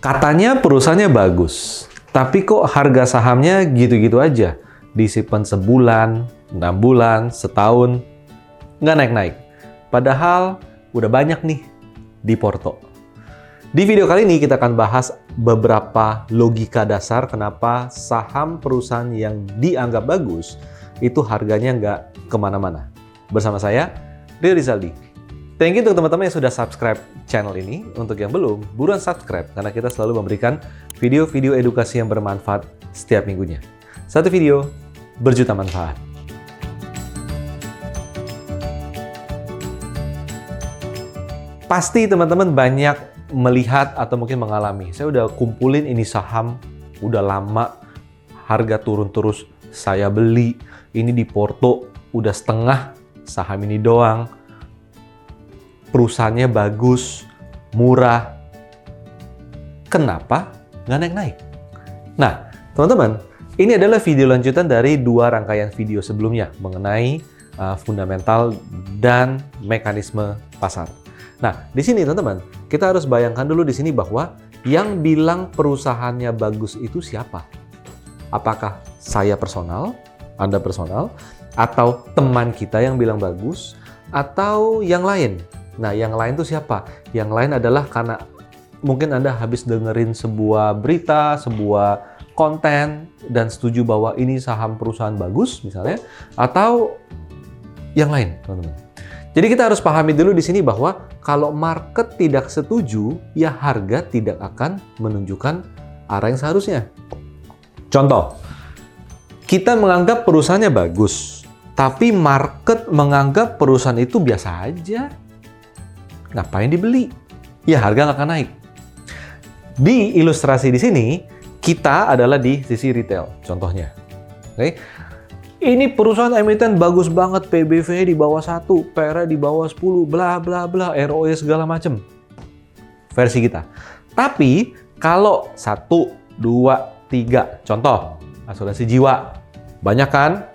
Katanya perusahaannya bagus, tapi kok harga sahamnya gitu-gitu aja. Disimpan sebulan, 6 bulan, setahun, nggak naik-naik. Padahal udah banyak nih di Porto. Di video kali ini kita akan bahas beberapa logika dasar kenapa saham perusahaan yang dianggap bagus itu harganya nggak kemana-mana. Bersama saya, Rio Rizaldi. Thank you untuk teman-teman yang sudah subscribe channel ini. Untuk yang belum, buruan subscribe karena kita selalu memberikan video-video edukasi yang bermanfaat setiap minggunya. Satu video, berjuta manfaat. Pasti teman-teman banyak melihat atau mungkin mengalami. Saya udah kumpulin ini saham, udah lama, harga turun terus. Saya beli, ini di Porto, udah setengah, saham ini doang. Perusahaannya bagus, murah. Kenapa nggak naik-naik? Nah, teman-teman, ini adalah video lanjutan dari 2 rangkaian video sebelumnya mengenai fundamental dan mekanisme pasar. Nah, di sini teman-teman, kita harus bayangkan dulu di sini bahwa yang bilang perusahaannya bagus itu siapa? Apakah saya personal, Anda personal, atau teman kita yang bilang bagus, atau yang lain? Nah, yang lain itu siapa? Yang lain adalah karena mungkin Anda habis dengerin sebuah berita, sebuah konten, dan setuju bahwa ini saham perusahaan bagus, misalnya, atau yang lain, teman-teman. Jadi kita harus pahami dulu di sini bahwa kalau market tidak setuju, ya harga tidak akan menunjukkan arah yang seharusnya. Contoh, kita menganggap perusahaannya bagus, tapi market menganggap perusahaan itu biasa aja. Ngapain dibeli? Ya harga nggak akan naik. Di ilustrasi di sini, kita adalah di sisi retail, contohnya. Oke? Ini perusahaan emiten bagus banget, PBV di bawah 1, PR di bawah 10, bla bla bla, ROE segala macam. Versi kita. Tapi kalau 1, 2, 3, contoh, asuransi jiwa, banyak kan?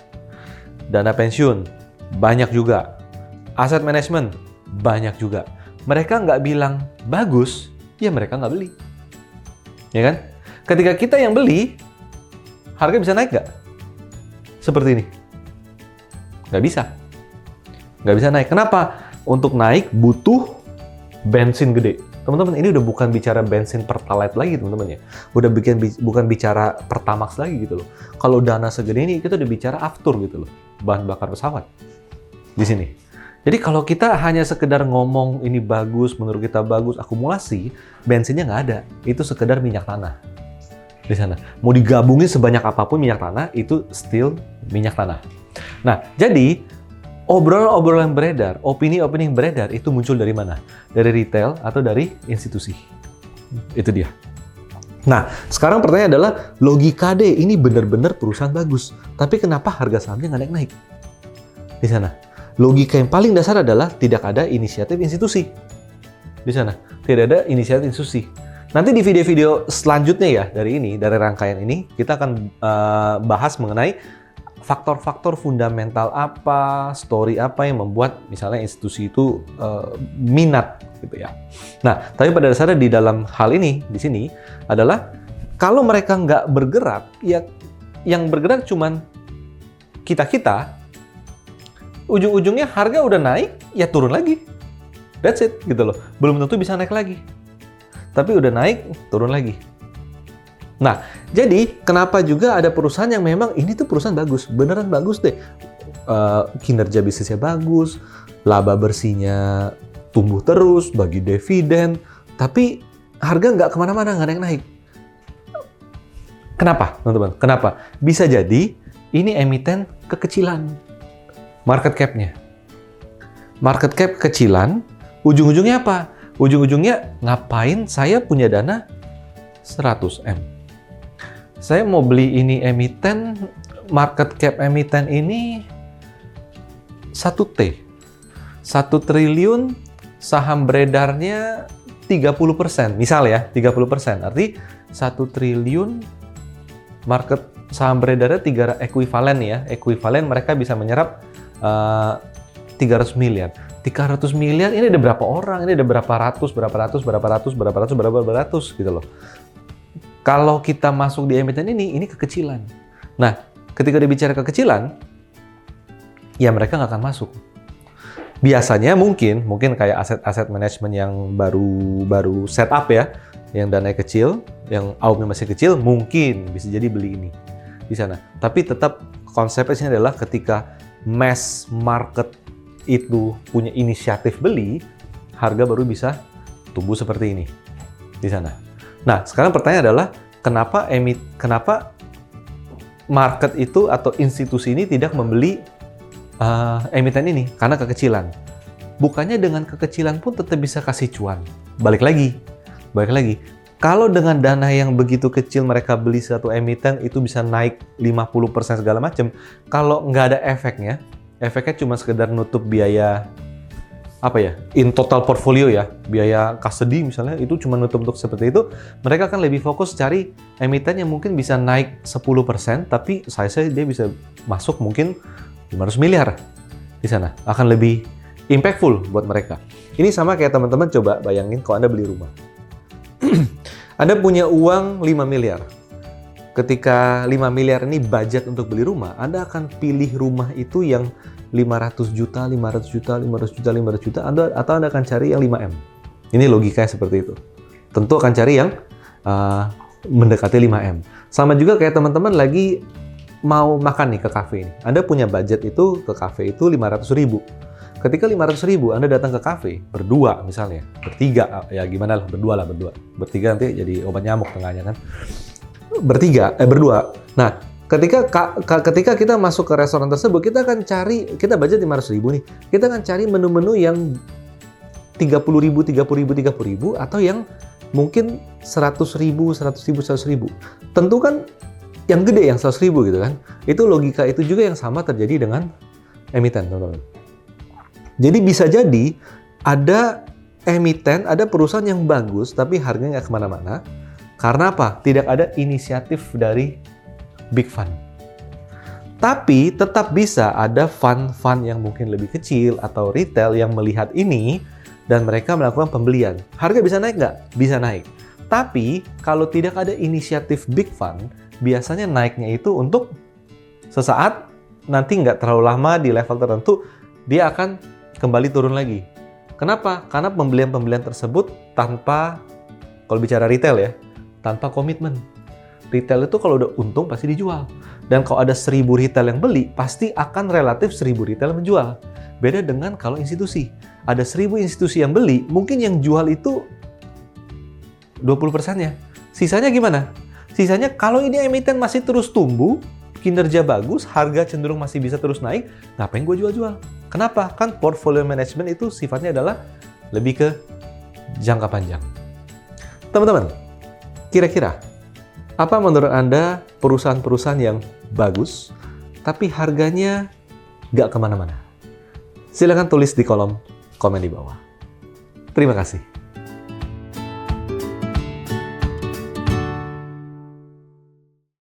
Dana pensiun, banyak juga. Aset manajemen, banyak juga. Mereka nggak bilang bagus, ya mereka nggak beli. Ya kan? Ketika kita yang beli, harga bisa naik nggak? Seperti ini. Nggak bisa. Nggak bisa naik. Kenapa? Untuk naik butuh bensin gede. Teman-teman, ini udah bukan bicara bensin Pertalite lagi, teman-teman ya. Udah bukan bicara Pertamax lagi gitu loh. Kalau dana segede ini, kita udah bicara aftur gitu loh. Bahan bakar pesawat. Di sini. Jadi kalau kita hanya sekedar ngomong ini bagus, menurut kita bagus, akumulasi, bensinnya nggak ada. Itu sekedar minyak tanah. Di sana. Mau digabungin sebanyak apapun minyak tanah, itu still minyak tanah. Nah, jadi obrolan-obrolan yang beredar, opini-opini yang beredar, itu muncul dari mana? Dari retail atau dari institusi? Itu dia. Nah, sekarang pertanyaannya adalah, logika deh, ini benar-benar perusahaan bagus. Tapi kenapa harga sahamnya nggak naik-naik? Di sana. Logika yang paling dasar adalah tidak ada inisiatif institusi. Di sana. Tidak ada inisiatif institusi. Nanti di video-video selanjutnya ya, dari rangkaian ini, kita akan bahas mengenai faktor-faktor fundamental apa, story apa yang membuat misalnya institusi itu minat gitu ya. Nah, tapi pada dasarnya di dalam hal ini, di sini adalah kalau mereka nggak bergerak, ya yang bergerak cuman kita-kita, ujung-ujungnya harga udah naik, ya turun lagi. That's it, gitu loh. Belum tentu bisa naik lagi. Tapi udah naik, turun lagi. Nah, jadi kenapa juga ada perusahaan yang memang ini tuh perusahaan bagus, beneran bagus deh. Kinerja bisnisnya bagus, laba bersihnya tumbuh terus, bagi dividen, tapi harga nggak kemana-mana, nggak naik-naik. Kenapa, teman-teman? Kenapa? Bisa jadi ini emiten kekecilan. Market cap-nya. Market cap kecilan, ujung-ujungnya apa? Ujung-ujungnya ngapain saya punya dana 100M? Saya mau beli ini emiten, market cap emiten ini 1T. 1 triliun, saham beredarnya 30%. Misal ya, 30%. Arti 1 triliun market saham beredarnya ekuivalen ya. Ekuivalen mereka bisa menyerap 300 miliar. 300 miliar, ini ada berapa orang, ini ada berapa ratus gitu loh. Kalau kita masuk di emiten ini kekecilan. Nah, ketika dibicara kekecilan, ya mereka nggak akan masuk. Biasanya mungkin kayak aset manajemen yang baru set up ya, yang dananya kecil, yang AUM-nya masih kecil, mungkin bisa jadi beli ini di sana. Tapi tetap konsepnya sini adalah ketika mass market itu punya inisiatif beli, harga baru bisa tumbuh seperti ini di sana. Nah, sekarang pertanyaan adalah kenapa market itu atau institusi ini tidak membeli emiten ini? Karena kekecilan. Bukannya dengan kekecilan pun tetap bisa kasih cuan. Balik lagi. Kalau dengan dana yang begitu kecil mereka beli satu emiten itu bisa naik 50% segala macam. Kalau nggak ada efeknya cuma sekedar nutup biaya in total portfolio ya, biaya custody misalnya, itu cuma nutup seperti itu, mereka akan lebih fokus cari emiten yang mungkin bisa naik 10%, tapi size-nya dia bisa masuk mungkin 500 miliar di sana, akan lebih impactful buat mereka. Ini sama kayak teman-teman coba bayangin kalau Anda beli rumah. Anda punya uang 5 miliar. Ketika 5 miliar ini budget untuk beli rumah, Anda akan pilih rumah itu yang 500 juta, atau Anda akan cari yang 5M. Ini logikanya seperti itu. Tentu akan cari yang mendekati 5M. Sama juga kayak teman-teman lagi mau makan nih ke kafe ini. Anda punya budget itu ke kafe itu 500.000. Ketika 500.000 Anda datang ke kafe, berdua misalnya, bertiga, ya gimana lah, berdua. Bertiga nanti jadi obat nyamuk tengahnya kan. Berdua. Nah, ketika kita masuk ke restoran tersebut, kita akan cari, kita budget 500.000 nih, kita akan cari menu-menu yang 30.000, atau yang mungkin 100.000. Tentu kan yang gede, yang 100.000 gitu kan. Itu logika itu juga yang sama terjadi dengan emiten, teman-teman. Jadi bisa jadi ada emiten, ada perusahaan yang bagus, tapi harganya nggak kemana-mana. Karena apa? Tidak ada inisiatif dari big fund. Tapi tetap bisa ada fund-fund yang mungkin lebih kecil atau retail yang melihat ini dan mereka melakukan pembelian. Harga bisa naik nggak? Bisa naik. Tapi kalau tidak ada inisiatif big fund, biasanya naiknya itu untuk sesaat, nanti nggak terlalu lama di level tertentu, dia akan kembali turun lagi. Kenapa? Karena pembelian-pembelian tersebut tanpa, kalau bicara retail ya, tanpa komitmen. Retail itu kalau udah untung pasti dijual. Dan kalau ada 1.000 retail yang beli, pasti akan relatif 1.000 retail yang menjual. Beda dengan kalau institusi. Ada 1.000 institusi yang beli, mungkin yang jual itu 20%-nya. Sisanya gimana? Sisanya kalau ini emiten masih terus tumbuh, kinerja bagus, harga cenderung masih bisa terus naik, ngapain gue jual-jual? Kenapa? Kan portfolio management itu sifatnya adalah lebih ke jangka panjang. Teman-teman, kira-kira apa menurut Anda perusahaan-perusahaan yang bagus, tapi harganya nggak kemana-mana? Silakan tulis di kolom komen di bawah. Terima kasih.